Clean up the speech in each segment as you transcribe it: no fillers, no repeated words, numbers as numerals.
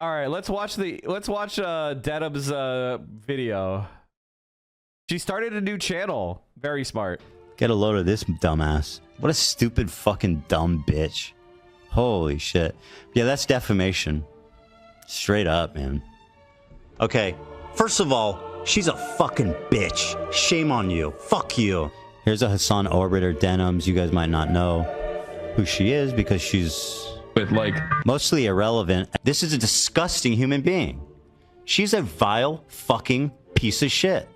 All right, let's watch Denims video. She started a new channel. Very smart. Get a load of this dumbass. What a stupid fucking dumb bitch. Holy shit. Yeah, that's defamation. Straight up, man. Okay, first of all, she's a fucking bitch. Shame on you. Fuck you. Here's a Hassan Orbiter Denims. You guys might not know who she is because she's mostly irrelevant. This is a disgusting human being. She's a vile fucking piece of shit.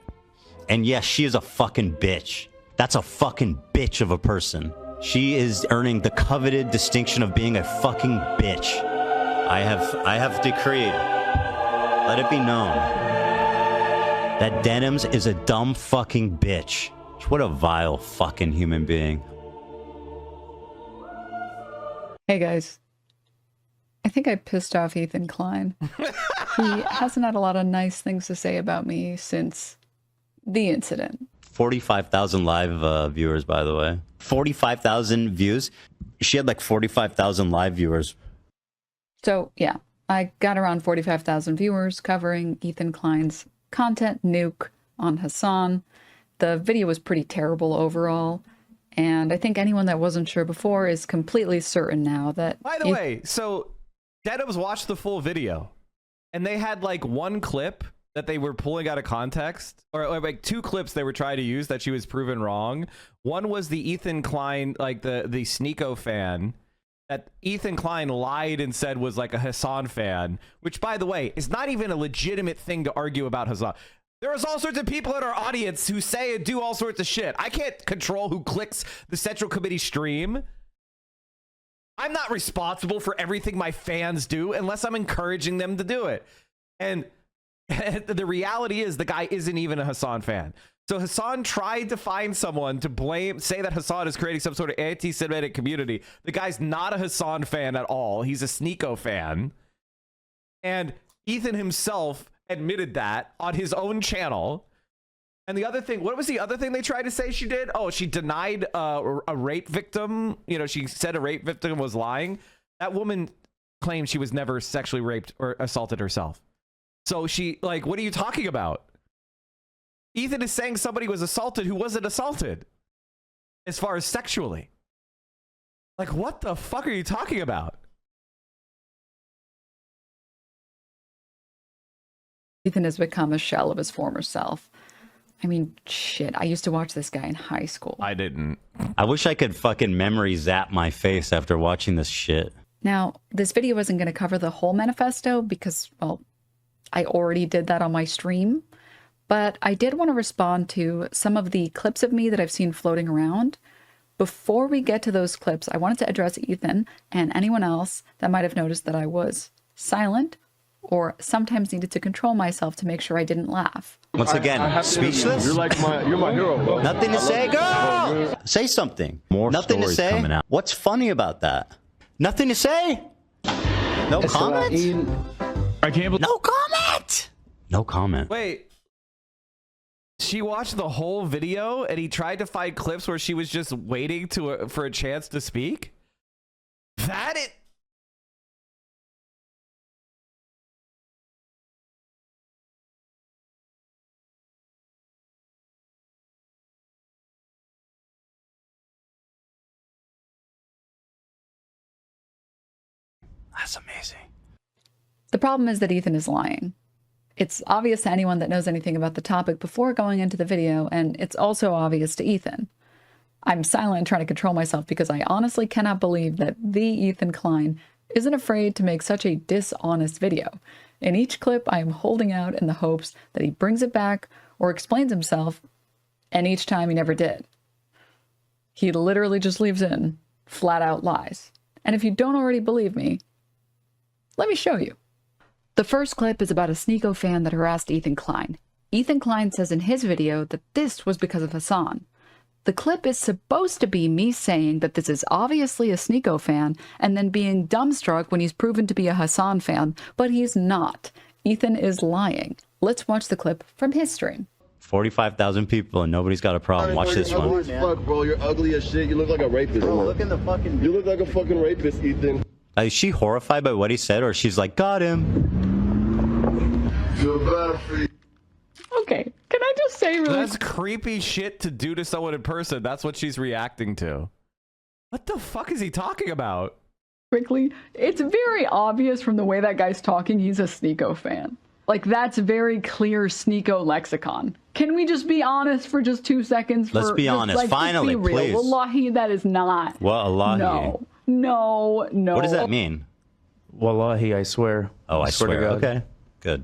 And yes, she is a fucking bitch. That's a fucking bitch of a person. She is earning the coveted distinction of being a fucking bitch. I have decreed. Let it be known that Denims is a dumb fucking bitch. What a vile fucking human being. Hey guys. I think I pissed off Ethan Klein. He hasn't had a lot of nice things to say about me since the incident. 45,000 live viewers, by the way. 45,000 views. She had like 45,000 live viewers. So yeah, I got around 45,000 viewers covering Ethan Klein's content nuke on Hassan. The video was pretty terrible overall. And I think anyone that wasn't sure before is completely certain now that... By the way, so Denims watched the full video. And they had like one clip that they were pulling out of context. Or like two clips they were trying to use that she was proven wrong. One was the Ethan Klein, like the Sneeko fan. That Ethan Klein lied and said was like a Hassan fan. Which, by the way, is not even a legitimate thing to argue about Hassan. There's all sorts of people in our audience who say and do all sorts of shit. I can't control who clicks the Central Committee stream. I'm not responsible for everything my fans do unless I'm encouraging them to do it. And the reality is the guy isn't even a Hassan fan. So Hassan tried to find someone to blame, say that Hassan is creating some sort of anti-Semitic community. The guy's not a Hassan fan at all. He's a Sneeko fan. And Ethan himself admitted that on his own channel. And the other thing, what was the other thing they tried to say she did? Oh, she denied a rape victim. You know, she said a rape victim was lying. That woman claimed she was never sexually raped or assaulted herself. So she, like, what are you talking about? Ethan is saying somebody was assaulted who wasn't assaulted as far as sexually. Like, what the fuck are you talking about? Ethan has become a shell of his former self. I mean, shit, I used to watch this guy in high school. I didn't. I wish I could fucking memory zap my face after watching this shit. Now, this video isn't going to cover the whole manifesto because, well, I already did that on my stream. But I did want to respond to some of the clips of me that I've seen floating around. Before we get to those clips, I wanted to address Ethan and anyone else that might have noticed that I was silent or sometimes needed to control myself to make sure I didn't laugh. Once again, speechless? You're my hero, bro. Nothing to say, girl! Say something. More Nothing to stories say? coming out. What's funny about that? Nothing to say? No comment? I can't believe... No comment! No comment. Wait. She watched the whole video and he tried to find clips where she was just waiting for a chance to speak? That it... That's amazing. The problem is that Ethan is lying. It's obvious to anyone that knows anything about the topic before going into the video, and it's also obvious to Ethan. I'm silent trying to control myself because I honestly cannot believe that the Ethan Klein isn't afraid to make such a dishonest video. In each clip, I am holding out in the hopes that he brings it back or explains himself, and each time he never did. He literally just leaves in flat-out lies. And if you don't already believe me, let me show you. The first clip is about a Sneeko fan that harassed Ethan Klein. Ethan Klein says in his video that this was because of Hassan. The clip is supposed to be me saying that this is obviously a Sneeko fan and then being dumbstruck when he's proven to be a Hassan fan, but he's not. Ethan is lying. Let's watch the clip from his stream. 45,000 people and nobody's got a problem. Watch this one. Ugly as fuck, bro. You're ugly as shit. You look like a rapist. Bro, look in the fucking... You look like a fucking rapist, Ethan. Is she horrified by what he said, or she's like, got him? Feel bad for you. Okay, can I just say really That's creepy shit to do to someone in person. That's what she's reacting to. What the fuck is he talking about? quickly? It's very obvious from the way that guy's talking, he's a Sneeko fan. Like, that's very clear Sneeko lexicon. Can we just be honest for just 2 seconds? Let's be honest. Like, Finally, just be real. please. Wallahi, that is not. Wallahi. No. No, no. What does that mean? Wallahi, I swear. Oh, I to swear. God. Okay, good.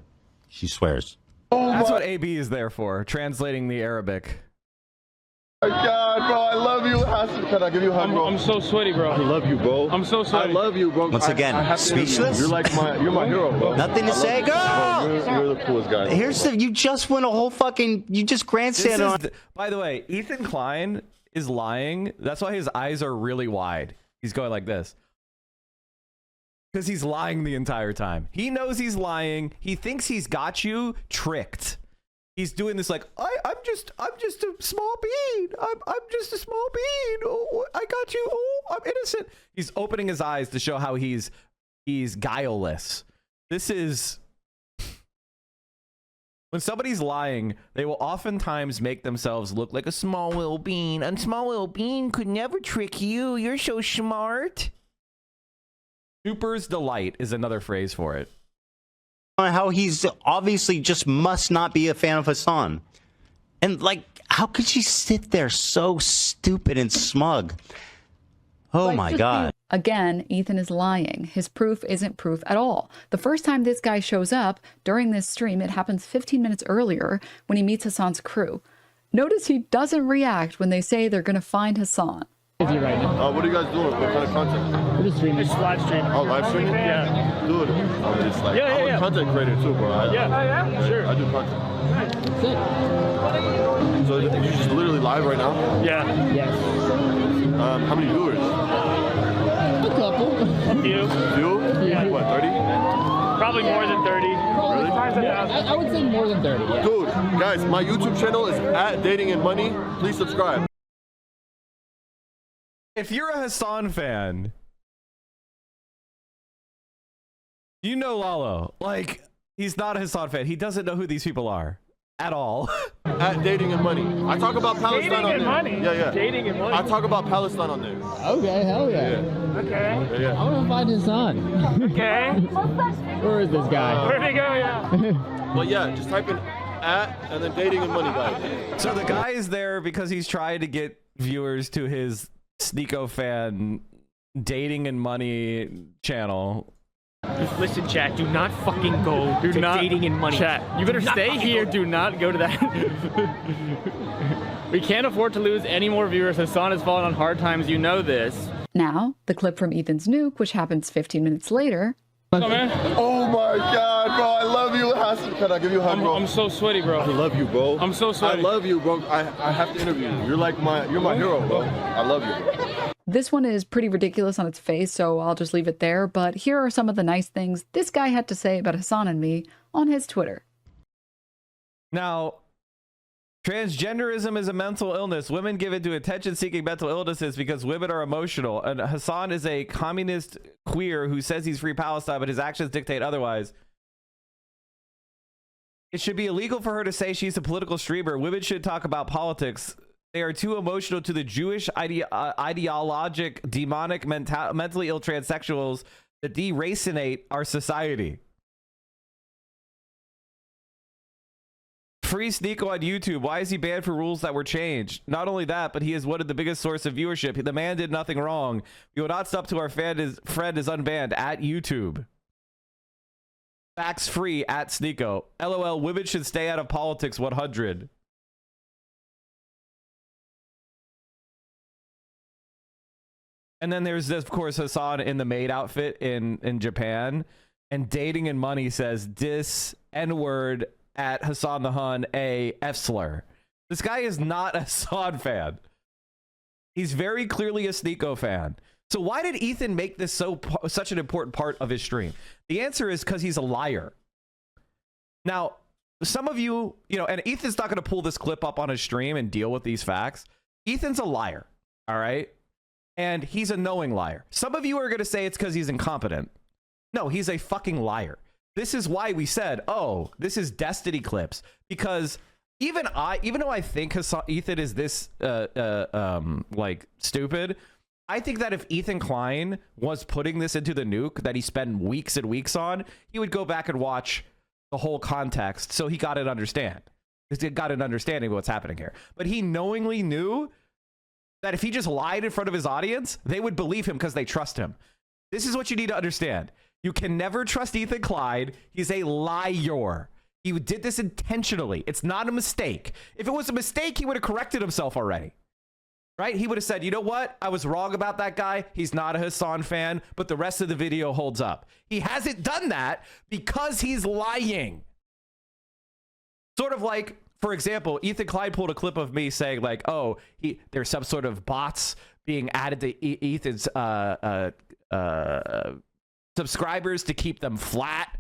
She swears. That's what AB is there for, translating the Arabic. Oh my God, bro, I love you. Hassan, can I give you a hug, bro? I'm so sweaty, bro. I love you, bro. I'm so sweaty. I love you, bro. Once again, I have to interview you. speechless? You're like you're my hero, bro. Nothing to say, girl. Bro, you're the coolest guy. Here's the. You just went a whole fucking. You just grandstand on. By the way, Ethan Klein is lying. That's why his eyes are really wide. He's going like this. Because he's lying the entire time. He knows he's lying. He thinks he's got you tricked. He's doing this like, I'm just a small bean. I'm just a small bean. Oh, I got you. Oh, I'm innocent. He's opening his eyes to show how he's guileless. This is when somebody's lying, they will oftentimes make themselves look like a small little bean. And small little bean could never trick you. You're so smart. Super's delight is another phrase for it. How he's obviously just must not be a fan of Hassan. And like, how could she sit there so stupid and smug? Oh Like, my just God. Again, Ethan is lying. His proof isn't proof at all. The first time this guy shows up during this stream, it happens 15 minutes earlier when he meets Hassan's crew. Notice he doesn't react when they say they're going to find Hassan. What are you guys doing? What kind of content? We're just streaming. It's live streaming. Oh, live streaming? Yeah. Dude, I'm just like, Yeah, I'm yeah. a content creator too, bro. Yeah, sure. I do content. So you're just literally live right now? Yeah. Yes. How many viewers? A couple. A few. Few? Yeah. What, 30? Probably more than 30. Really? I would say more than 30. Yeah. Dude, guys, my YouTube channel is @datingandmoney. Please subscribe. If you're a Hassan fan, you know Lalo. Like, he's not a Hassan fan. He doesn't know who these people are at all. @dating and money. I talk about Palestine Dating on and there. money? Yeah, yeah. Dating and money? I talk about Palestine on there. Okay, hell yeah. Okay. Yeah, yeah. I want to find his son. Okay. Where is this guy? Where'd he go? Yeah. But yeah, just type in and then dating and money, guys. So the guy is there because he's trying to get viewers to his Sneeko fan dating and money channel. Listen, chat, do not fucking go to dating and money. Chat, you better Do not stay fucking here. go. Do not go to that. We can't afford to lose any more viewers. Hassan has fallen on hard times. You know this. Now, the clip from Ethan's nuke, which happens 15 minutes later, Oh, man. Oh my God, bro, I love you. Hassan, can I give you a hug, bro? I'm so sweaty, bro. I love you, bro. I'm so sweaty. I love you, bro. I have to interview you. You're my hero, bro. I love you, bro. this one is pretty ridiculous on its face, so I'll just leave it there. But here are some of the nice things this guy had to say about Hassan and me on his Twitter. Now, transgenderism is a mental illness. Women give it to attention-seeking mental illnesses because women are emotional. And Hassan is a communist queer who says he's free Palestine, but his actions dictate otherwise. It should be illegal for her to say she's a political streamer. Women should talk about politics. They are too emotional to the Jewish ideologic, demonic, mentally ill transsexuals that deracinate our society. Free Sneeko on YouTube. Why is he banned for rules that were changed? Not only that, but he is one of the biggest source of viewership. The man did nothing wrong. We will not stop till our friend is unbanned at YouTube. Facts free at Sneeko. LOL, women should stay out of politics 100. And then there's this, of course, Hassan in the maid outfit in Japan. And Dating and Money says dis N-word at Hassan the Hun a F-slur. This guy is not a Hassan fan. He's very clearly a Sneeko fan. So why did Ethan make this such an important part of his stream? The answer is because he's a liar. Now, some of you, and Ethan's not going to pull this clip up on his stream and deal with these facts. Ethan's a liar, all right? And he's a knowing liar. Some of you are going to say it's because he's incompetent. No, he's a fucking liar. this is why we said, oh, this is Destiny clips, because even though I think Ethan is this like stupid, I think that if Ethan Klein was putting this into the nuke that he spent weeks and weeks on, he would go back and watch the whole context so he got an understanding of what's happening here. But he knowingly knew that if he just lied in front of his audience, they would believe him because they trust him. This is what you need to understand. You can never trust Ethan Klein. He's a liar. He did this intentionally. It's not a mistake. If it was a mistake, he would have corrected himself already. Right? He would have said, you know what? I was wrong about that guy. He's not a Hassan fan, but the rest of the video holds up. He hasn't done that because he's lying. Sort of like, for example, Ethan Klein pulled a clip of me saying like, oh, there's some sort of bots being added to Ethan's subscribers to keep them flat.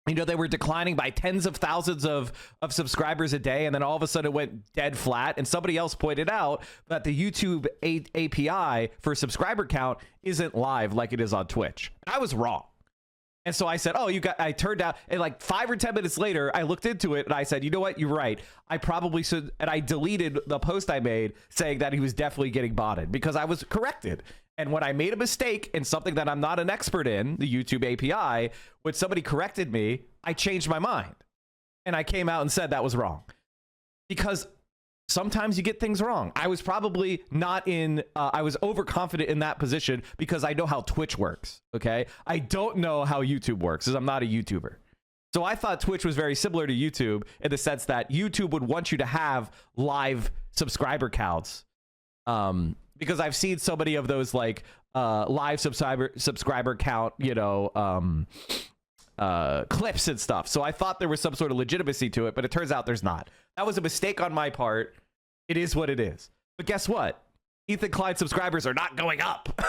You know, they were declining by tens of thousands of subscribers a day, and then all of a sudden it went dead flat. And somebody else pointed out that the YouTube API for subscriber count isn't live like it is on Twitch. I was wrong. And so I said, oh, I turned out, and like 5 or 10 minutes later, I looked into it and I said, you know what? You're right. I probably should. And I deleted the post I made saying that he was definitely getting botted because I was corrected. And when I made a mistake in something that I'm not an expert in, the YouTube API, when somebody corrected me, I changed my mind. And I came out and said that was wrong. Because sometimes you get things wrong. I was probably not in, I was overconfident in that position because I know how Twitch works, okay? I don't know how YouTube works because I'm not a YouTuber. So I thought Twitch was very similar to YouTube in the sense that YouTube would want you to have live subscriber counts. Because I've seen so many of those like live subscriber count, you know, clips and stuff. So I thought there was some sort of legitimacy to it, but it turns out there's not. That was a mistake on my part. It is what it is. But guess what? Ethan Klein subscribers are not going up,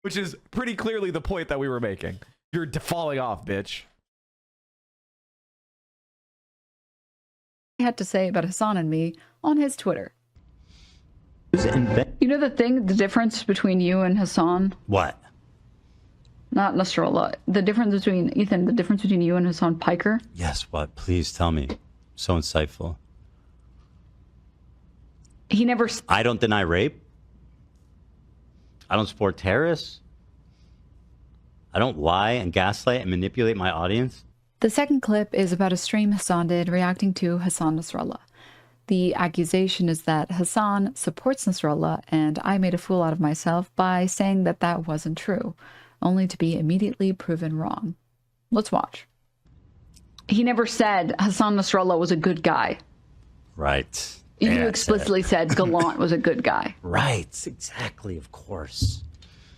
which is pretty clearly the point that we were making. You're falling off, bitch. He had to say about Hassan and me on his Twitter. You know the difference between you and Hassan? What? Not Nasrallah. The difference between, Ethan, the difference between you and Hassan Piker? Yes, what? Please tell me. So insightful. He never... I don't deny rape. I don't support terrorists. I don't lie and gaslight and manipulate my audience. The second clip is about a stream Hassan did reacting to Hassan Nasrallah. The accusation is that Hassan supports Nasrallah and I made a fool out of myself by saying that that wasn't true, only to be immediately proven wrong. Let's watch. He never said Hassan Nasrallah was a good guy. Right. You explicitly said Gallant was a good guy. Right, exactly, of course.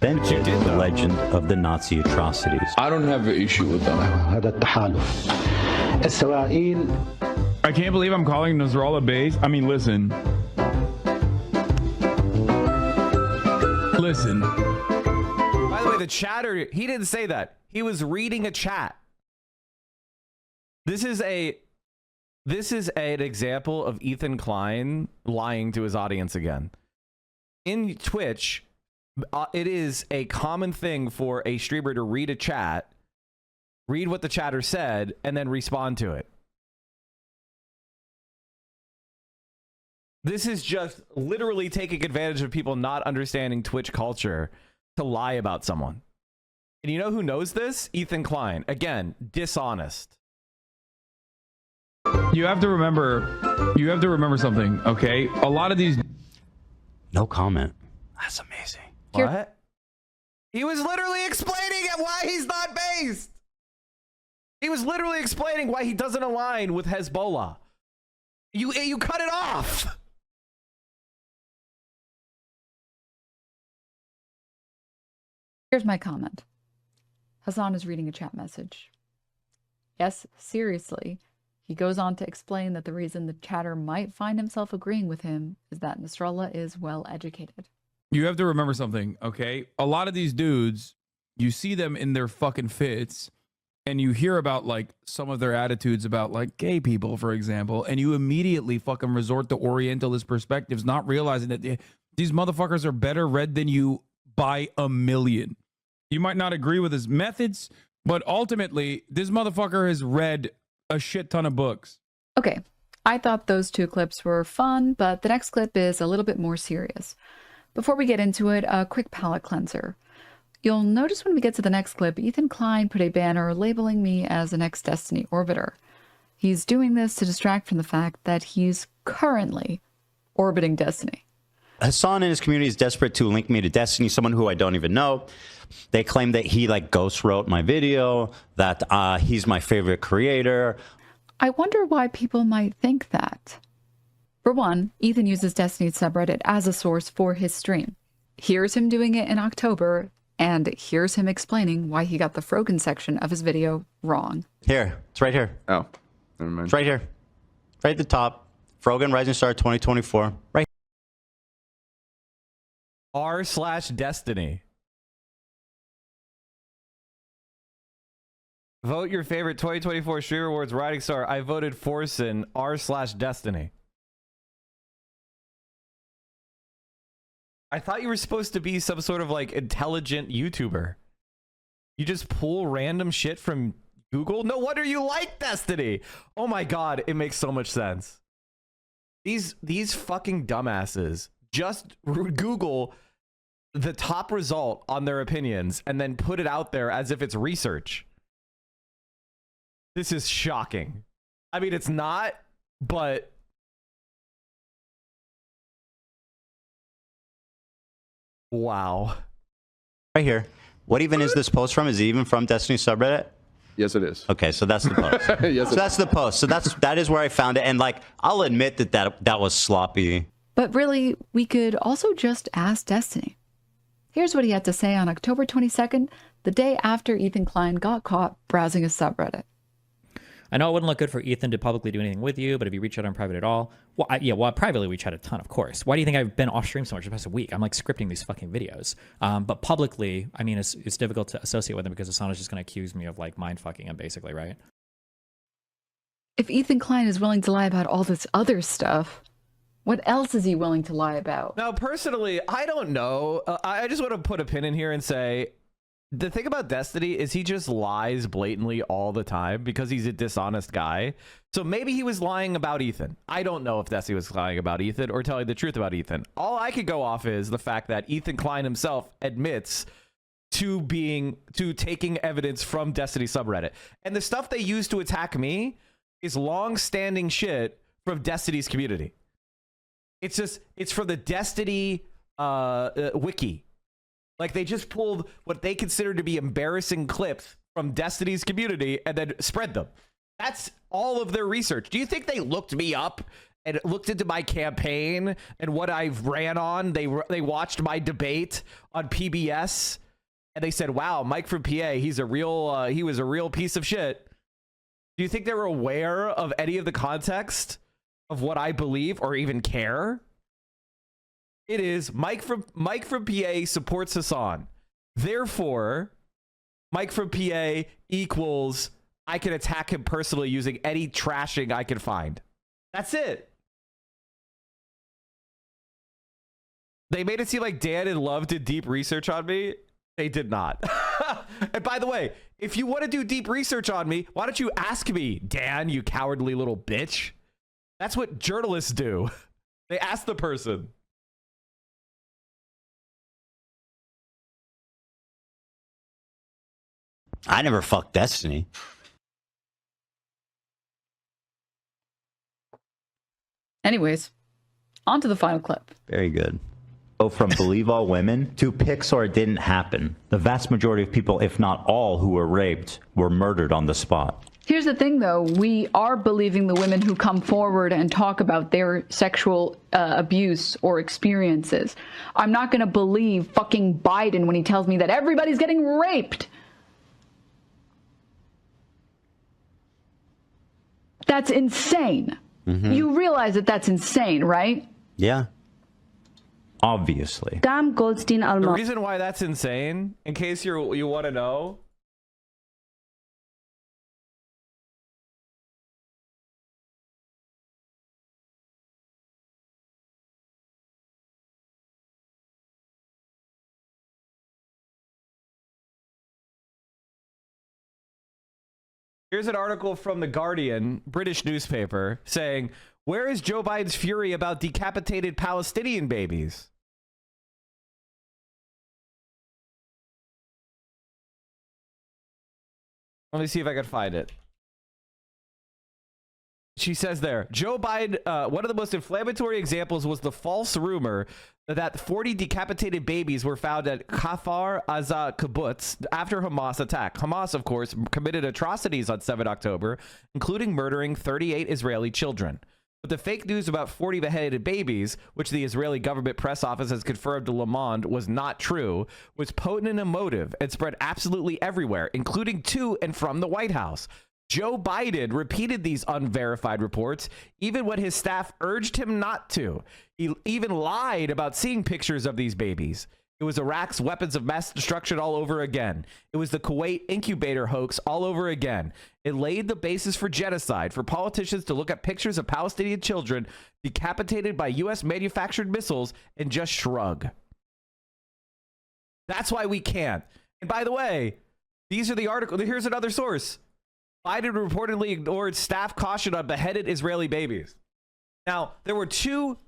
Then you did the legend of the Nazi atrocities. I don't have an issue with them. I can't believe I'm calling Nasrallah base. I mean, listen. Listen. By the way, the chatter, he didn't say that. He was reading a chat. This is an example of Ethan Klein lying to his audience again. In Twitch, it is a common thing for a streamer to read a chat, read what the chatter said, and then respond to it. This is just literally taking advantage of people not understanding Twitch culture to lie about someone. And you know who knows this? Ethan Klein. Again, dishonest. You have to remember something, okay? A lot of these... No comment. That's amazing. What? He was literally explaining why he's not based. He was literally explaining why he doesn't align with Hezbollah. You cut it off. Here's my comment. Hassan is reading a chat message. Yes, seriously. He goes on to explain that the reason the chatter might find himself agreeing with him is that Nasrallah is well educated. You have to remember something, okay? A lot of these dudes, you see them in their fucking fits, and you hear about like some of their attitudes about like gay people, for example, and you immediately fucking resort to Orientalist perspectives, not realizing that these motherfuckers are better read than you by a million. You might not agree with his methods, But ultimately, this motherfucker has read a shit ton of books. Okay, I thought those two clips were fun, but the next clip is a little bit more serious. Before we get into it, a quick palate cleanser. You'll notice when we get to the next clip, Ethan Klein put a banner labeling me as an ex-Destiny orbiter. He's doing this to distract from the fact that he's currently orbiting Destiny. Hassan and his community is desperate to link me to Destiny, someone who I don't even know. They claim that he like ghost wrote my video, that he's my favorite creator. I wonder why people might think that. For one, Ethan uses Destiny's subreddit as a source for his stream. Here's him doing it in October, and here's him explaining why he got the Frogan section of his video wrong. Here, it's right here. Oh, never mind. It's right here. Right at the top. Frogan Rising Star 2024. Right. r/Destiny. Vote your favorite 2024 Streamer Awards Rising Star. I voted Forsen r/Destiny. I thought you were supposed to be some sort of like intelligent YouTuber. You just pull random shit from Google? No wonder you like Destiny. Oh my god, it makes so much sense. These fucking dumbasses just Google the top result on their opinions and then put it out there as if it's research. This is shocking. I mean, it's not, but wow. Right here. What even is this post from? Is it even from Destiny subreddit? Yes, it is. Okay, so that's the post. Yes, so that's the post. So that is where I found it, and like I'll admit that was sloppy. But really, we could also just ask Destiny. Here's what he had to say on October 22nd, the day after Ethan Klein got caught browsing his subreddit. I know it wouldn't look good for Ethan to publicly do anything with you, but if you reach out on private at all, well, privately we chat a ton, of course. Why do you think I've been off stream so much the past week? I'm like scripting these fucking videos. But publicly, I mean, it's difficult to associate with him because Asana's just going to accuse me of like mind fucking him, basically, right? If Ethan Klein is willing to lie about all this other stuff, what else is he willing to lie about? Now, personally, I don't know. I just want to put a pin in here and say, the thing about Destiny is he just lies blatantly all the time because he's a dishonest guy. So maybe he was lying about Ethan. I don't know if Destiny was lying about Ethan or telling the truth about Ethan. All I could go off is the fact that Ethan Klein himself admits to taking evidence from Destiny subreddit. And the stuff they use to attack me is long-standing shit from Destiny's community. It's from the Destiny wiki. Like, they just pulled what they consider to be embarrassing clips from Destiny's community and then spread them. That's all of their research. Do you think they looked me up and looked into my campaign and what I've ran on? They watched my debate on PBS and they said, wow, Mike from PA, he was a real piece of shit. Do you think they were aware of any of the context of what I believe or even care? It is Mike from PA supports Hassan. Therefore, Mike from PA equals I can attack him personally using any trashing I can find. That's it. They made it seem like Dan and Love did deep research on me. They did not. And by the way, if you want to do deep research on me, why don't you ask me, Dan, you cowardly little bitch? That's what journalists do. They ask the person. I never fucked Destiny. Anyways, on to the final clip. Very good. Go from believe all women to Pixar didn't happen. The vast majority of people, if not all, who were raped were murdered on the spot. Here's the thing, though. We are believing the women who come forward and talk about their sexual abuse or experiences. I'm not going to believe fucking Biden when he tells me that everybody's getting raped. That's insane. Mm-hmm. You realize that that's insane, right? Yeah. Obviously. The reason why that's insane, in case you want to know, Here's an article from The Guardian, British newspaper, saying, where is Joe Biden's fury about decapitated Palestinian babies? Let me see if I can find it. She says there, Joe Biden, one of the most inflammatory examples was the false rumor that 40 decapitated babies were found at Kfar Aza kibbutz after Hamas attack. Hamas, of course, committed atrocities on 7 October, including murdering 38 Israeli children. But the fake news about 40 beheaded babies, which the Israeli government press office has confirmed to Le Monde was not true, was potent and emotive and spread absolutely everywhere, including to and from the White House. Joe Biden repeated these unverified reports, even when his staff urged him not to. He even lied about seeing pictures of these babies. It was Iraq's weapons of mass destruction all over again. It was the Kuwait incubator hoax all over again. It laid the basis for genocide, for politicians to look at pictures of Palestinian children decapitated by U.S. manufactured missiles and just shrug. That's why we can't. And by the way, these are the articles. Here's another source. Biden reportedly ignored staff caution on beheaded Israeli babies. Now, there were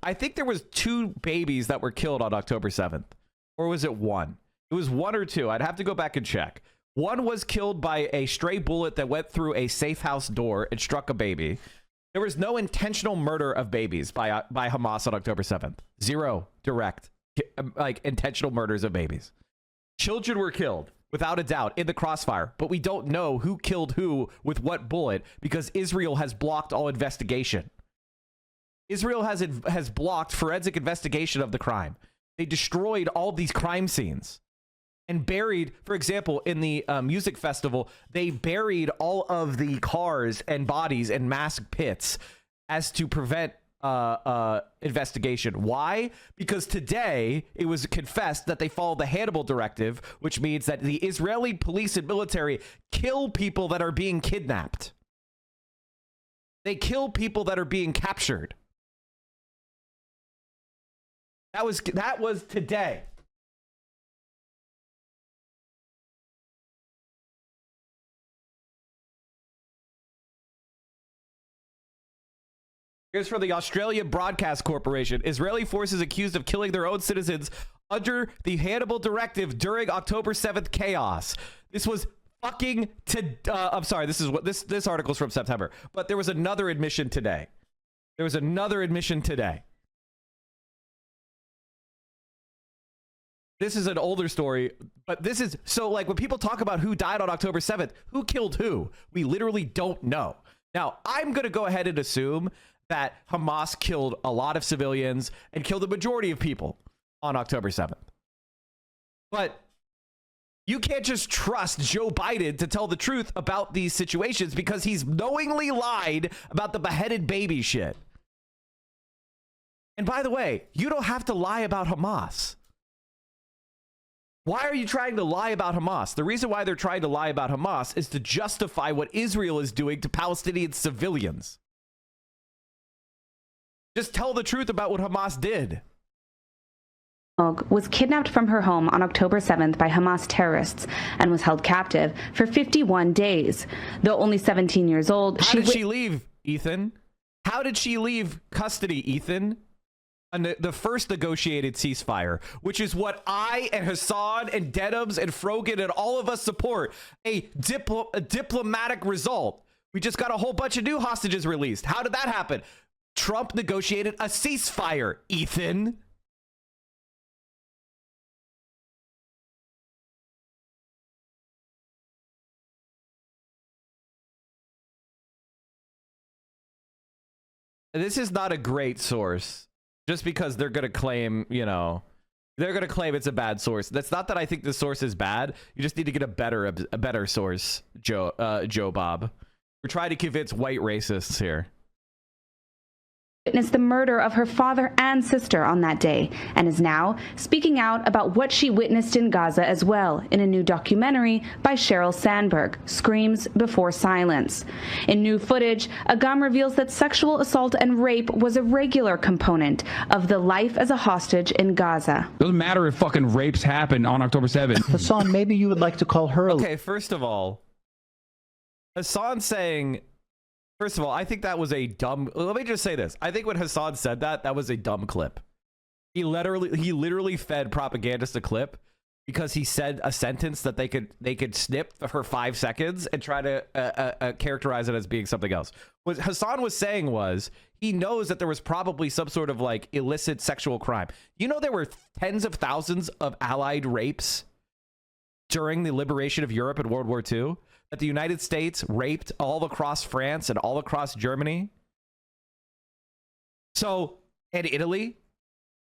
I think there was 2 babies that were killed on October 7th. Or was it 1? It was 1 or 2. I'd have to go back and check. 1 was killed by a stray bullet that went through a safe house door and struck a baby. There was no intentional murder of babies by Hamas on October 7th. 0 direct, like, intentional murders of babies. Children were killed, without a doubt, in the crossfire, but we don't know who killed who with what bullet because Israel has blocked all investigation. Israel has blocked forensic investigation of the crime. They destroyed all these crime scenes and buried, for example, in the music festival, they buried all of the cars and bodies in mass pits as to prevent investigation. Why? Because today it was confessed that they followed the Hannibal Directive, which means that the Israeli police and military kill people that are being kidnapped. They kill people that are being captured. That was today. Here's from the Australia Broadcast Corporation. Israeli forces accused of killing their own citizens under the Hannibal Directive during October 7th chaos. This was fucking I'm sorry, this is what this article's from September. But there was another admission today. This is an older story, but this is so, like, when people talk about who died on October 7th, who killed who, we literally don't know. Now, I'm going to go ahead and assume that Hamas killed a lot of civilians and killed the majority of people on October 7th. But you can't just trust Joe Biden to tell the truth about these situations because he's knowingly lied about the beheaded baby shit. And by the way, you don't have to lie about Hamas. Why are you trying to lie about Hamas? The reason why they're trying to lie about Hamas is to justify what Israel is doing to Palestinian civilians. Just tell the truth about what Hamas did. Was kidnapped from her home on October 7th by Hamas terrorists and was held captive for 51 days. Though only 17 years old, How did she leave, Ethan? How did she leave custody, Ethan? And the first negotiated ceasefire, which is what I and Hassan and Denims and Frogan and all of us support, a diplomatic result. We just got a whole bunch of new hostages released. How did that happen? Trump negotiated a ceasefire, Ethan. This is not a great source. Just because they're going to claim, you know, they're going to claim it's a bad source. That's not that I think the source is bad. You just need to get a better source, Joe Bob. We're trying to convince white racists here. Witnessed the murder of her father and sister on that day and is now speaking out about what she witnessed in Gaza as well in a new documentary by Sheryl Sandberg, Screams Before Silence. In new footage, Agam reveals that sexual assault and rape was a regular component of the life as a hostage in Gaza. Doesn't matter if fucking rapes happen on October 7th. Hassan, maybe you would like to call her. Okay, first of all, Hassan saying, first of all, I think that was a dumb. Let me just say this. I think when Hassan said that was a dumb clip. He literally fed propagandists a clip because he said a sentence that they could snip for 5 seconds and try to characterize it as being something else. What Hassan was saying was he knows that there was probably some sort of like illicit sexual crime. You know, there were tens of thousands of Allied rapes during the liberation of Europe in World War II, that the United States raped all across France and all across Germany. So, and Italy.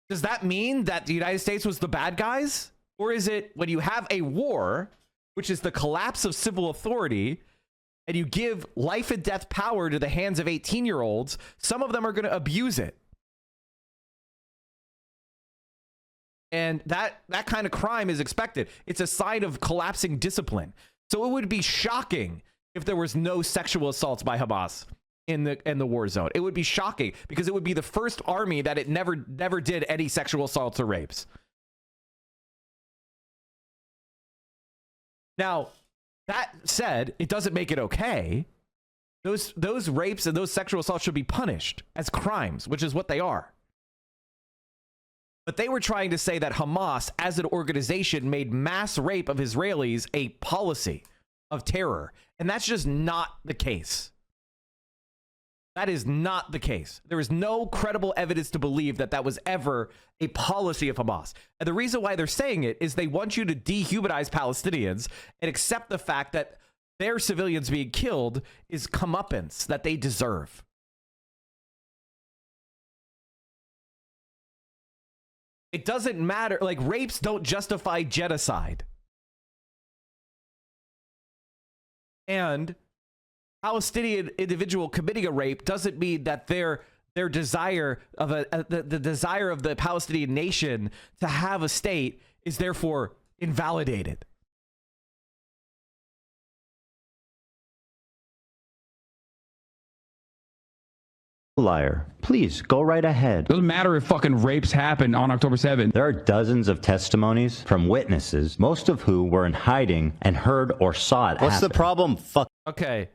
Does that mean that the United States was the bad guys? Or is it when you have a war, which is the collapse of civil authority, and you give life and death power to the hands of 18-year-olds, some of them are going to abuse it. And that kind of crime is expected. It's a sign of collapsing discipline. So it would be shocking if there was no sexual assaults by Hamas in the war zone. It would be shocking because it would be the first army that it never did any sexual assaults or rapes. Now, that said, it doesn't make it okay. Those rapes and those sexual assaults should be punished as crimes, which is what they are. But they were trying to say that Hamas, as an organization, made mass rape of Israelis a policy of terror. And that's just not the case. That is not the case. There is no credible evidence to believe that that was ever a policy of Hamas. And the reason why they're saying it is they want you to dehumanize Palestinians and accept the fact that their civilians being killed is comeuppance that they deserve. It doesn't matter. Like, rapes don't justify genocide. And Palestinian individual committing a rape doesn't mean that their desire of the desire of the Palestinian nation to have a state is therefore invalidated. Liar. Please go right ahead. Doesn't matter if fucking rapes happened on October 7th. There are dozens of testimonies from witnesses, most of who were in hiding and heard or saw it. What's the problem? Fuck. Okay.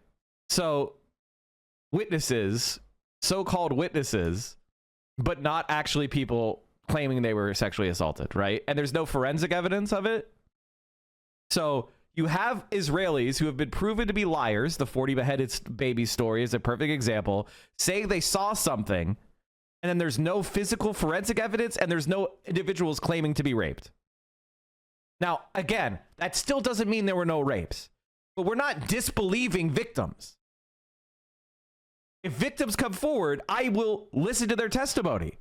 So witnesses, so-called witnesses, but not actually people claiming they were sexually assaulted, right? And there's no forensic evidence of it. So you have Israelis who have been proven to be liars. The 40 beheaded baby story is a perfect example, saying they saw something, and then there's no physical forensic evidence, and there's no individuals claiming to be raped. Now, again, that still doesn't mean there were no rapes, but we're not disbelieving victims. If victims come forward, I will listen to their testimony.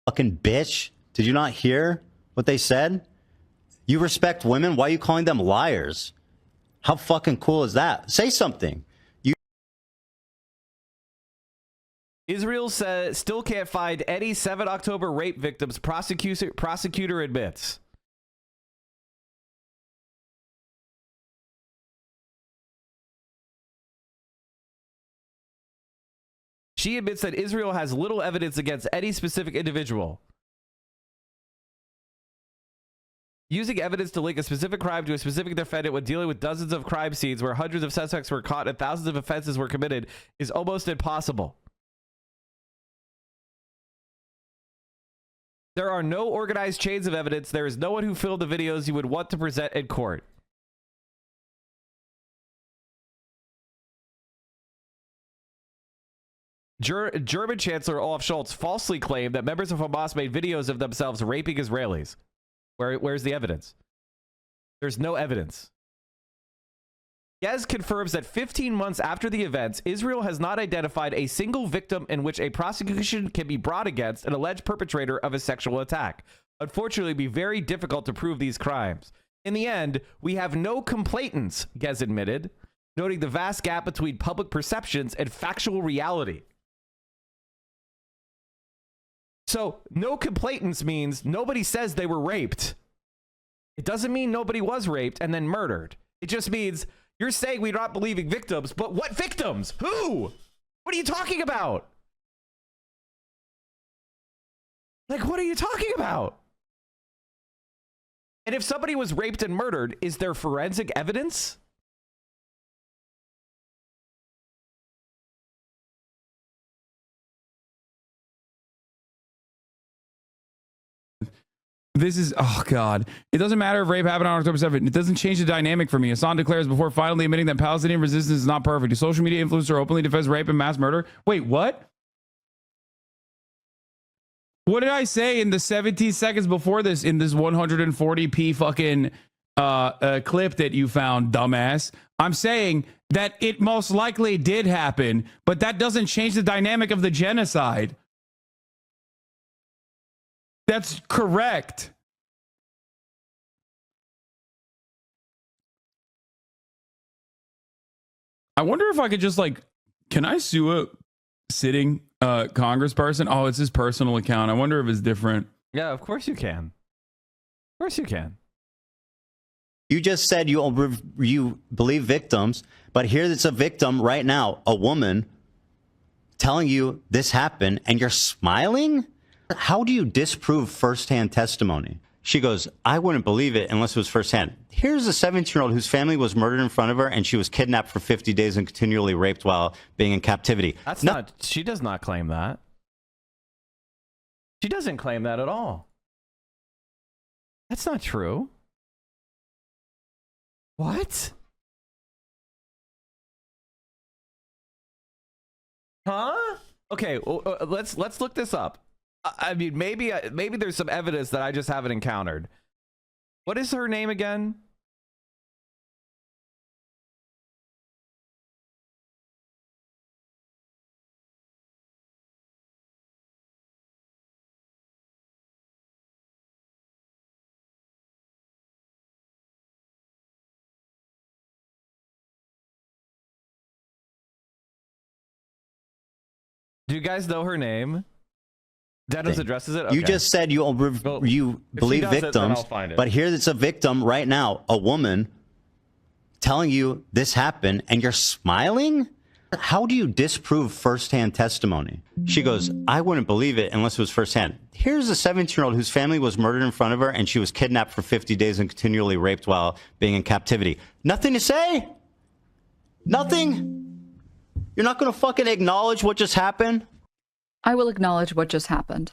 Fucking bitch. Did you not hear what they said? You respect women? Why are you calling them liars? How fucking cool is that? Say something. Israel says still can't find any 7 October rape victims. Prosecutor admits. She admits that Israel has little evidence against any specific individual. Using evidence to link a specific crime to a specific defendant when dealing with dozens of crime scenes where hundreds of suspects were caught and thousands of offenses were committed is almost impossible. There are no organized chains of evidence. There is no one who filmed the videos you would want to present in court. German Chancellor Olaf Scholz falsely claimed that members of Hamas made videos of themselves raping Israelis. Where's the evidence? There's no evidence. Gez confirms that 15 months after the events, Israel has not identified a single victim in which a prosecution can be brought against an alleged perpetrator of a sexual attack. Unfortunately, it would be very difficult to prove these crimes. In the end, we have no complainants, Gez admitted, noting the vast gap between public perceptions and factual reality. So, no complainants means nobody says they were raped. It doesn't mean nobody was raped and then murdered. It just means you're saying we're not believing victims, but what victims? Who? What are you talking about? Like, what are you talking about? And if somebody was raped and murdered, is there forensic evidence? This is, oh God. It doesn't matter if rape happened on October 7th. It doesn't change the dynamic for me. Hassan declares before finally admitting that Palestinian resistance is not perfect. A social media influencer openly defends rape and mass murder. Wait, what? What did I say in the 17 seconds before this in this 140p fucking clip that you found, dumbass? I'm saying that it most likely did happen, but that doesn't change the dynamic of the genocide. That's correct. I wonder if I could just like, can I sue a sitting congressperson? Oh, it's his personal account. I wonder if it's different. Yeah, of course you can. Of course you can. You just said you believe victims, but here it's a victim right now, a woman telling you this happened, and you're smiling? How do you disprove firsthand testimony? She goes, I wouldn't believe it unless it was firsthand. Here's a 17-year-old whose family was murdered in front of her, and she was kidnapped for 50 days and continually raped while being in captivity. That's not, she does not claim that. She doesn't claim that at all. That's not true. What? Huh? Okay, let's look this up. I mean, maybe there's some evidence that I just haven't encountered. What is her name again? Do you guys know her name? Denims addresses it? Okay. You just said you believe victims, but here it's a victim right now, a woman telling you this happened, and you're smiling? How do you disprove firsthand testimony? She goes, I wouldn't believe it unless it was firsthand. Here's a 17-year-old whose family was murdered in front of her, and she was kidnapped for 50 days and continually raped while being in captivity. Nothing to say? Nothing? You're not going to fucking acknowledge what just happened? I will acknowledge what just happened.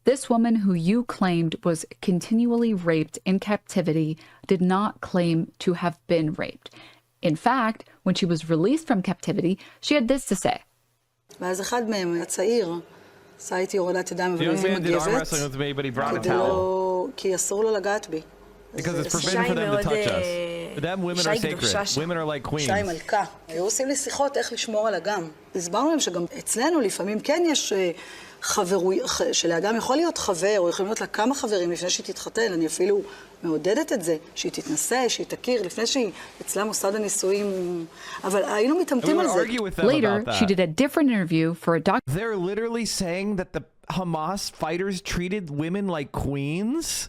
This woman who you claimed was continually raped in captivity did not claim to have been raped. In fact, when she was released from captivity, she had this to say. The young man did arm wrestling with me, but he brought a towel. Because it's forbidden for them to touch us. For them, women are sacred. Women are like queens. היו עושים לי שיחות איך לשמור על אגם. הסברנו להם שגם אצלנו לפעמים כן יש שלאדם יכול להיות חבר, או יכולים להיות לה כמה חברים לפני שהיא תתחתן. אני אפילו מעודדת את זה, שהיא תתנסה, שהיא תכיר, לפני שהיא אצלה מוסד הנישואים. אבל היינו מתאמתים על זה. Later, she did a different interview for a doc. They're literally saying that the Hamas fighters treated women like queens?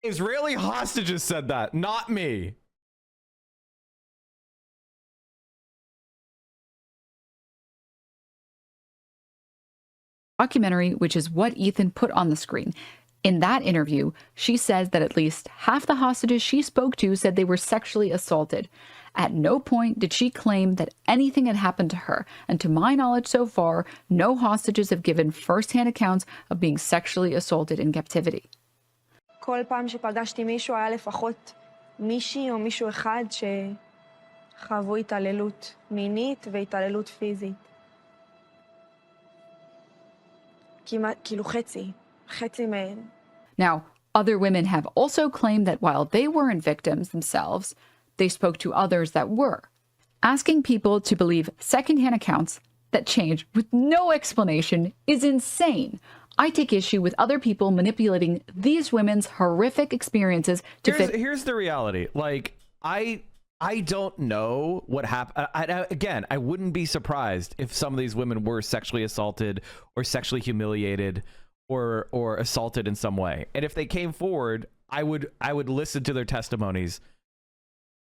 Israeli hostages said that, not me. Documentary, which is what Ethan put on the screen. In that interview, she says that at least half the hostages she spoke to said they were sexually assaulted. At no point did she claim that anything had happened to her, and to my knowledge so far, no hostages have given first-hand accounts of being sexually assaulted in captivity. כל פעם שפגשתי מישהו היה לפחות מישהי או מישהו אחד שחוו התעללות מינית והתעללות פיזית. כמעט, כאילו חצי מהם. Now, other women have also claimed that while they weren't victims themselves, they spoke to others that were. Asking people to believe secondhand accounts that change with no explanation is insane. I take issue with other people manipulating these women's horrific experiences to fit. Here's the reality. Like, I don't know what happened. Again, I wouldn't be surprised if some of these women were sexually assaulted or sexually humiliated or assaulted in some way. And if they came forward, I would listen to their testimonies,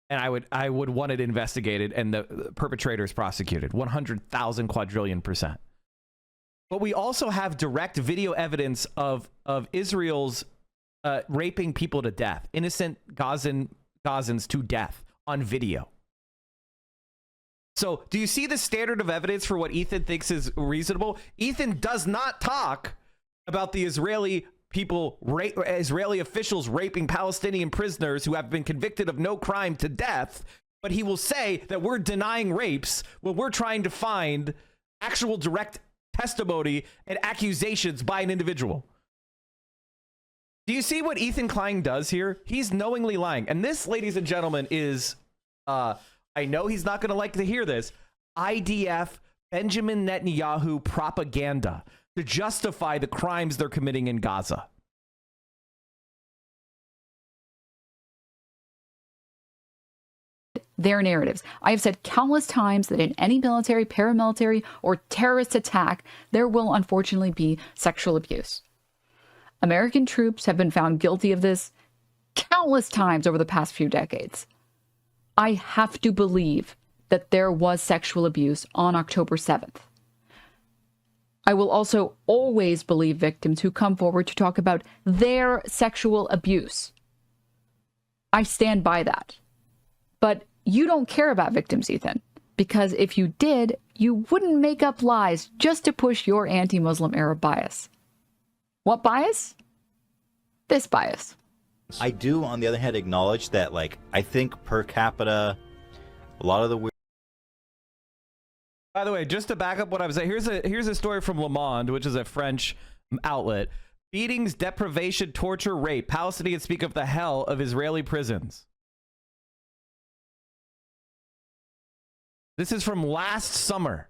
and I would want it investigated and the perpetrators prosecuted. 100,000 quadrillion %. But we also have direct video evidence of Israel's raping people to death, innocent Gazans to death on video. So do you see the standard of evidence for what Ethan thinks is reasonable? Ethan does not talk about the Israeli Israeli officials raping Palestinian prisoners who have been convicted of no crime to death, but he will say that we're denying rapes when we're trying to find actual direct testimony and accusations by an individual. Do you see what Ethan Klein does here? He's knowingly lying. And this, ladies and gentlemen, is, I know he's not going to like to hear this, IDF Benjamin Netanyahu propaganda to justify the crimes they're committing in Gaza. Their narratives. I have said countless times that in any military, paramilitary, or terrorist attack, there will unfortunately be sexual abuse. American troops have been found guilty of this countless times over the past few decades. I have to believe that there was sexual abuse on October 7th. I will also always believe victims who come forward to talk about their sexual abuse. I stand by that. But you don't care about victims, Ethan, because if you did, you wouldn't make up lies just to push your anti-Muslim Arab bias. What bias? This bias. I do, on the other hand, acknowledge that, like, I think per capita, a lot of the weird. By the way, just to back up what I was saying, here's a story from Le Monde, which is a French outlet. Beatings, deprivation, torture, rape. Palestinians speak of the hell of Israeli prisons. This is from last summer.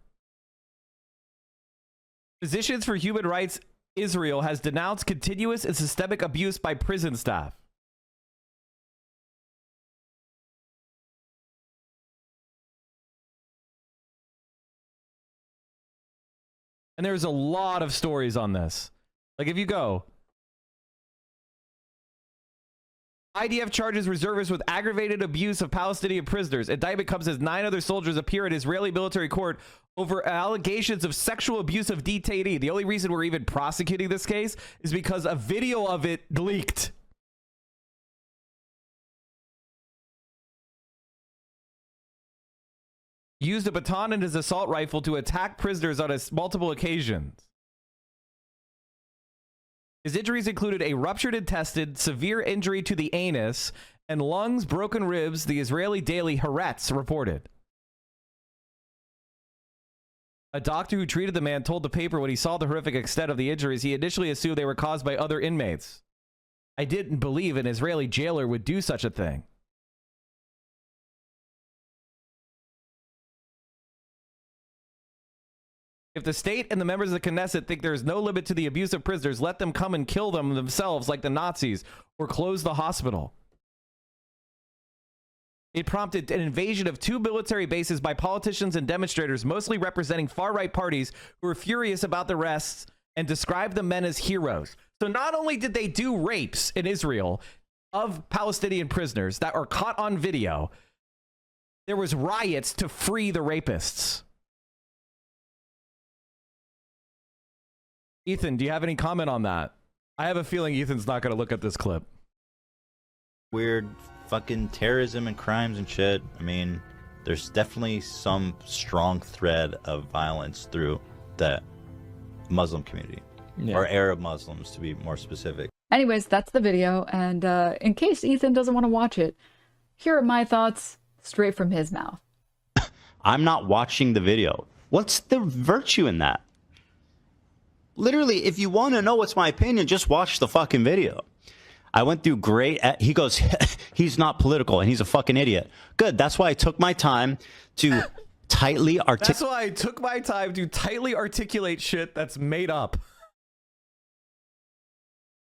Physicians for Human Rights Israel has denounced continuous and systemic abuse by prison staff. And there's a lot of stories on this. Like, if you go, IDF charges reservists with aggravated abuse of Palestinian prisoners. Indictment comes as 9 other soldiers appear in Israeli military court over allegations of sexual abuse of detainee. The only reason we're even prosecuting this case is because a video of it leaked. Used a baton and his assault rifle to attack prisoners on multiple occasions. His injuries included a ruptured intestine, severe injury to the anus, and lungs, broken ribs, the Israeli daily Haaretz reported. A doctor who treated the man told the paper when he saw the horrific extent of the injuries, he initially assumed they were caused by other inmates. I didn't believe an Israeli jailer would do such a thing. If the state and the members of the Knesset think there is no limit to the abuse of prisoners, let them come and kill them themselves like the Nazis, or close the hospital. It prompted an invasion of 2 military bases by politicians and demonstrators, mostly representing far-right parties, who were furious about the arrests and described the men as heroes. So not only did they do rapes in Israel of Palestinian prisoners that are caught on video, there was riots to free the rapists. Ethan, do you have any comment on that? I have a feeling Ethan's not going to look at this clip. Weird fucking terrorism and crimes and shit. I mean, there's definitely some strong thread of violence through the Muslim community. Yeah. Or Arab Muslims, to be more specific. Anyways, that's the video. And in case Ethan doesn't want to watch it, here are my thoughts straight from his mouth. I'm not watching the video. What's the virtue in that? Literally, if you want to know what's my opinion, just watch the fucking video. I went through great. He goes, he's not political and he's a fucking idiot. Good. That's why I took my time to tightly articulate. That's why I took my time to tightly articulate shit that's made up.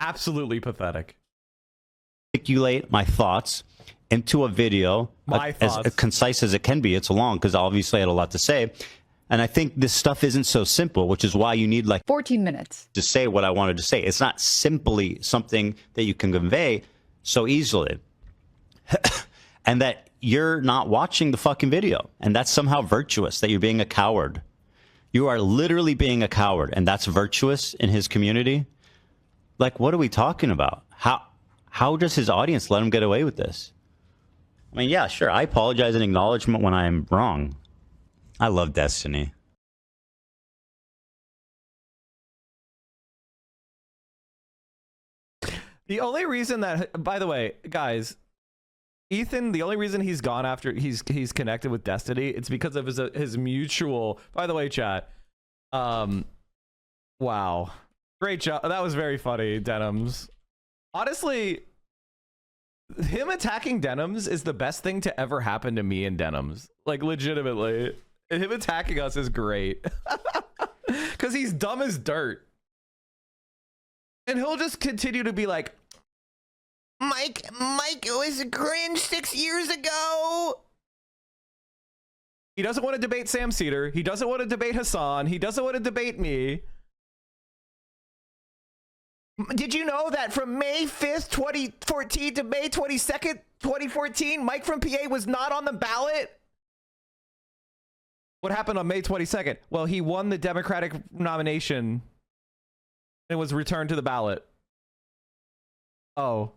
Absolutely pathetic. Articulate my thoughts into a video as concise as it can be. It's long because obviously I had a lot to say. And I think this stuff isn't so simple, which is why you need like 14 minutes to say what I wanted to say. It's not simply something that you can convey so easily. And that you're not watching the fucking video. And that's somehow virtuous, that you're being a coward. You are literally being a coward. And that's virtuous in his community. Like, what are we talking about? How does his audience let him get away with this? I mean, yeah, sure. I apologize in acknowledgement when I'm wrong. I love Destiny. The only reason that, by the way, guys, Ethan, the only reason he's gone after he's connected with Destiny, it's because of his mutual. By the way, chat. Wow, great job. That was very funny, Denims. Honestly, him attacking Denims is the best thing to ever happen to me and Denims. Like, legitimately, him attacking us is great because he's dumb as dirt. And he'll just continue to be like, Mike, it was cringe 6 years ago. He doesn't want to debate Sam Cedar. He doesn't want to debate Hassan. He doesn't want to debate me. Did you know that from May 5th, 2014 to May 22nd, 2014, Mike from PA was not on the ballot? What happened on May 22nd? Well, he won the Democratic nomination and was returned to the ballot. Oh.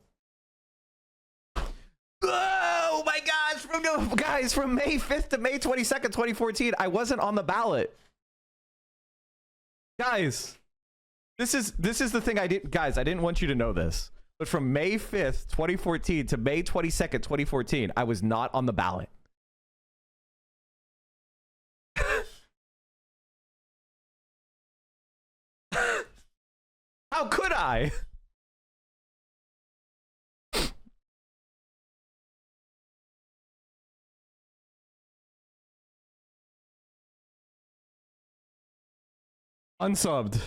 Oh my gosh, from May 5th to May 22nd, 2014, I wasn't on the ballot. Guys, this is the thing I didn't want you to know this. But from May 5th, 2014 to May 22nd, 2014, I was not on the ballot. How could I? Unsubbed.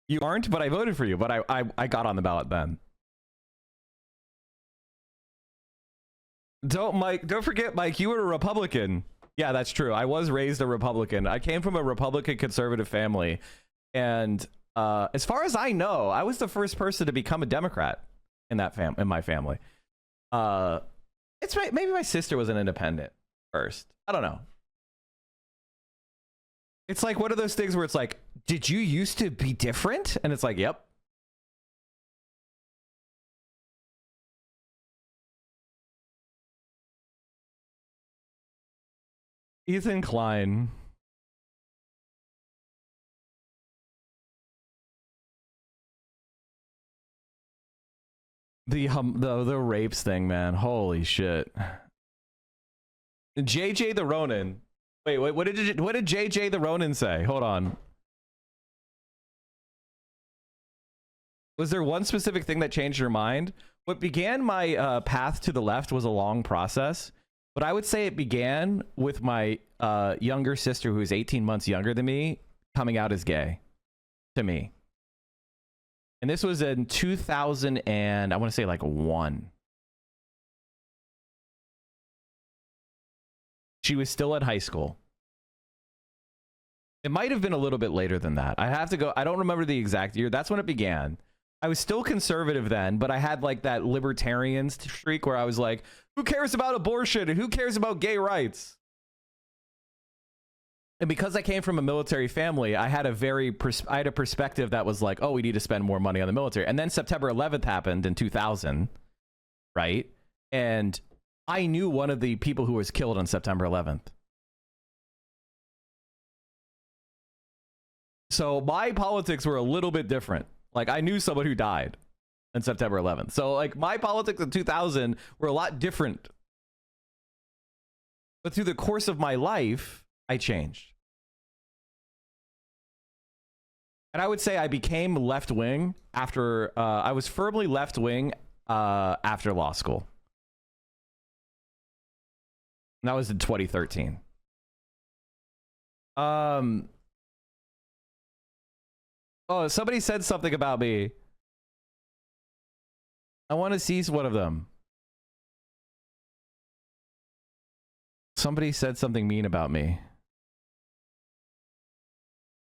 You aren't, but I voted for you. But I got on the ballot then. Don't forget, Mike, you were a Republican. Yeah, that's true. I was raised a Republican. I came from a Republican conservative family. And as far as I know, I was the first person to become a Democrat in my family. It's right. Maybe my sister was an independent first. I don't know. It's like one of those things where it's like, did you used to be different? And it's like, yep. Ethan Klein. The rapes thing, man. Holy shit. JJ the Ronin. Wait, what did JJ the Ronin say? Hold on. Was there one specific thing that changed your mind? What began my path to the left was a long process, but I would say it began with my younger sister, who is 18 months younger than me, coming out as gay to me. And this was in 2000 and I want to say like 1. She was still at high school. It might have been a little bit later than that. I have to go. I don't remember the exact year. That's when it began. I was still conservative then, but I had like that libertarian streak where I was like, who cares about abortion and who cares about gay rights? And because I came from a military family, I had a perspective that was like, oh, we need to spend more money on the military. And then September 11th happened in 2000, right? And I knew one of the people who was killed on September 11th. So my politics were a little bit different. Like, I knew someone who died on September 11th. So like my politics in 2000 were a lot different. But through the course of my life, I changed. And I would say I became left-wing after, I was firmly left-wing after law school. And that was in 2013. Oh, somebody said something about me. I want to seize one of them. Somebody said something mean about me.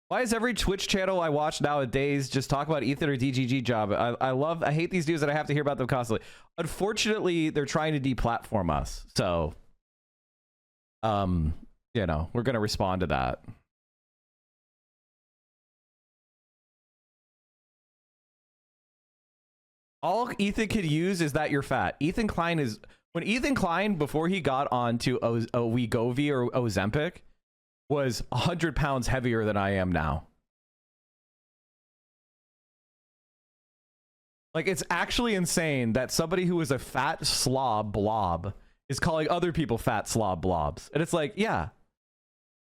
Why is every Twitch channel I watch nowadays just talk about Ethan or DGG job? I hate these dudes that I have to hear about them constantly. Unfortunately, they're trying to deplatform us. So, you know, we're going to respond to that. All Ethan could use is that you're fat. Ethan Klein is, when Ethan Klein, before he got on to Wegovy or Ozempic, was 100 pounds heavier than I am now. Like, it's actually insane that somebody who is a fat slob blob is calling other people fat slob blobs. And it's like, yeah,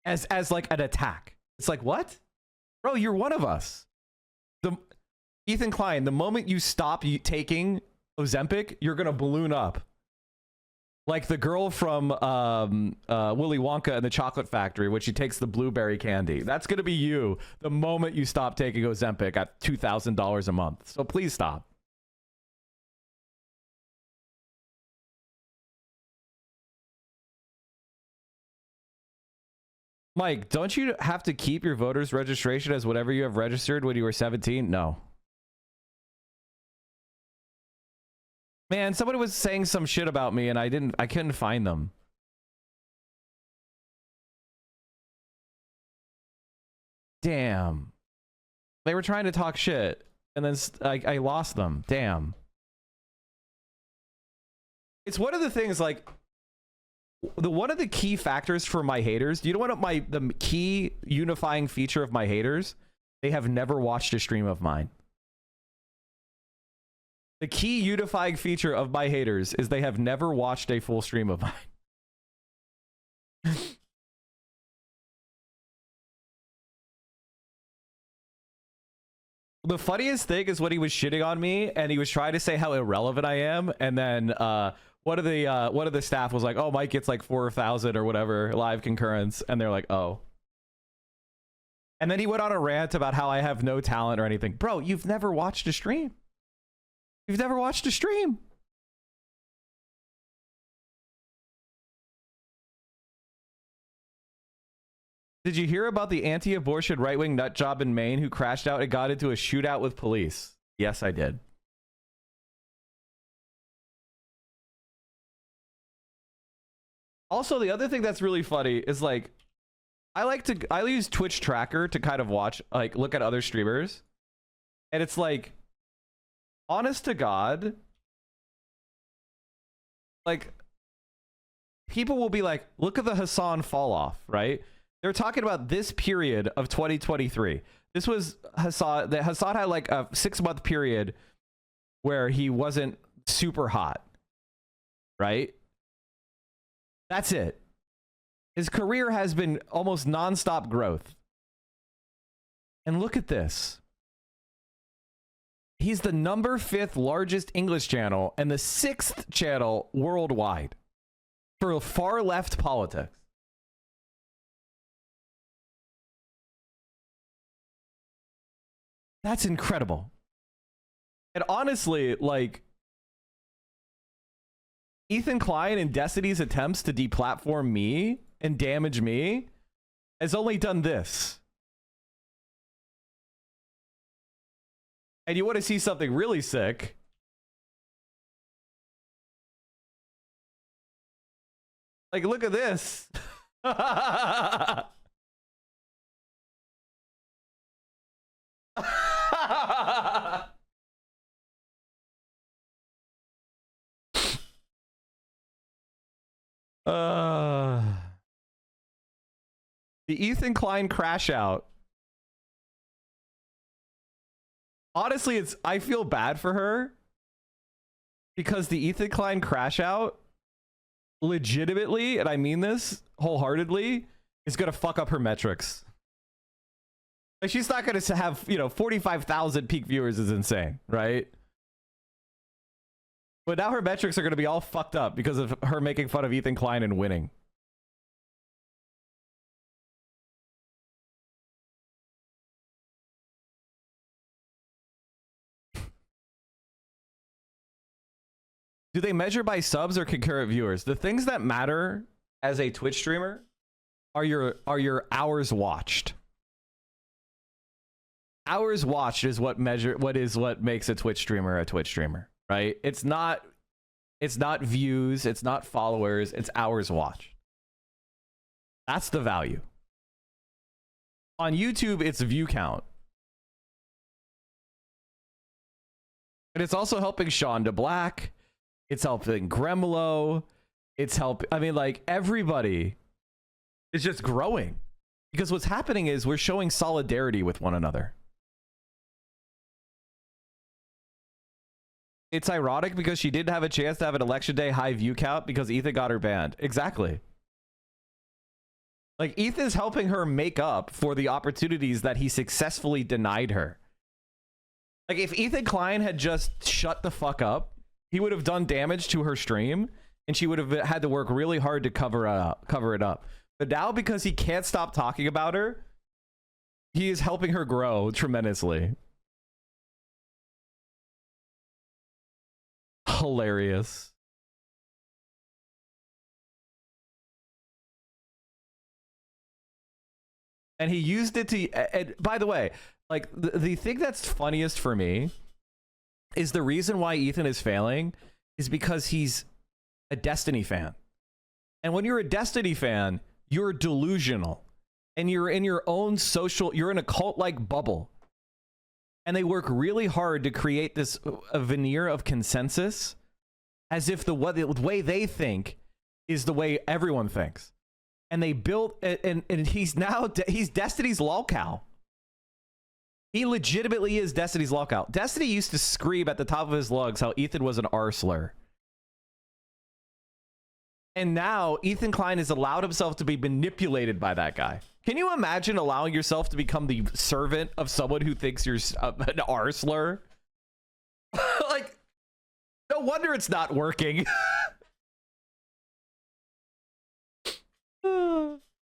as like an attack. It's like, what? Bro, you're one of us. Ethan Klein, the moment you stop taking Ozempic, you're going to balloon up. Like the girl from Willy Wonka and the Chocolate Factory, when she takes the blueberry candy. That's going to be you the moment you stop taking Ozempic at $2,000 a month. So please stop. Mike, don't you have to keep your voter's registration as whatever you have registered when you were 17? No. Man, somebody was saying some shit about me and I couldn't find them. Damn. They were trying to talk shit and then I lost them. Damn. It's one of the things, like, one of the key factors for my haters. Do you know what the key unifying feature of my haters? They have never watched a stream of mine. The key unifying feature of my haters is they have never watched a full stream of mine. The funniest thing is when he was shitting on me and he was trying to say how irrelevant I am, and then one of the staff was like, "Oh, Mike gets like 4,000 or whatever live concurrence," and they're like, "Oh." And then he went on a rant about how I have no talent or anything. Bro, you've never watched a stream. You've never watched a stream. Did you hear about the anti-abortion right-wing nut job in Maine who crashed out and got into a shootout with police? Yes, I did. Also, the other thing that's really funny is, like, I use Twitch Tracker to kind of watch, like, look at other streamers. And it's like, honest to God, like, people will be like, look at the Hassan fall off, right? They're talking about this period of 2023. This was Hassan. Hassan had like a 6-month period where he wasn't super hot, right? That's it. His career has been almost nonstop growth. And look at this. He's the number 5th largest English channel and the 6th channel worldwide for far left politics. That's incredible. And honestly, like, Ethan Klein and Destiny's attempts to deplatform me and damage me has only done this. And you want to see something really sick? Like, look at this. The Ethan Klein crash out. Honestly, I feel bad for her because the Ethan Klein crash out legitimately, and I mean this wholeheartedly, is gonna fuck up her metrics. Like, she's not gonna have, 45,000 peak viewers is insane, right? But now her metrics are gonna be all fucked up because of her making fun of Ethan Klein and winning. Do they measure by subs or concurrent viewers? The things that matter as a Twitch streamer are your hours watched. Hours watched is what makes a Twitch streamer, right? It's not views, it's not followers, it's hours watched. That's the value. On YouTube, it's view count. And it's also helping Shonda Black. It's helping Gremlo. It's I mean, like, everybody is just growing. Because what's happening is we're showing solidarity with one another. It's ironic because she didn't have a chance to have an election day high view count because Ethan got her banned. Exactly. Like, Ethan's helping her make up for the opportunities that he successfully denied her. Like, if Ethan Klein had just shut the fuck up, he would have done damage to her stream, and she would have had to work really hard to cover it up. But now, because he can't stop talking about her, he is helping her grow tremendously. Hilarious. And he used it to, and by the way, like the thing that's funniest for me is the reason why Ethan is failing is because he's a Destiny fan. And when you're a Destiny fan, you're delusional and you're in your own you're in a cult-like bubble. And they work really hard to create this a veneer of consensus as if the way they think is the way everyone thinks. And they built, and he's Destiny's lolcow. He legitimately is Destiny's lolcow. Destiny used to scream at the top of his lungs how Ethan was an R-slur. And now Ethan Klein has allowed himself to be manipulated by that guy. Can you imagine allowing yourself to become the servant of someone who thinks you're an R-slur? Like, no wonder it's not working.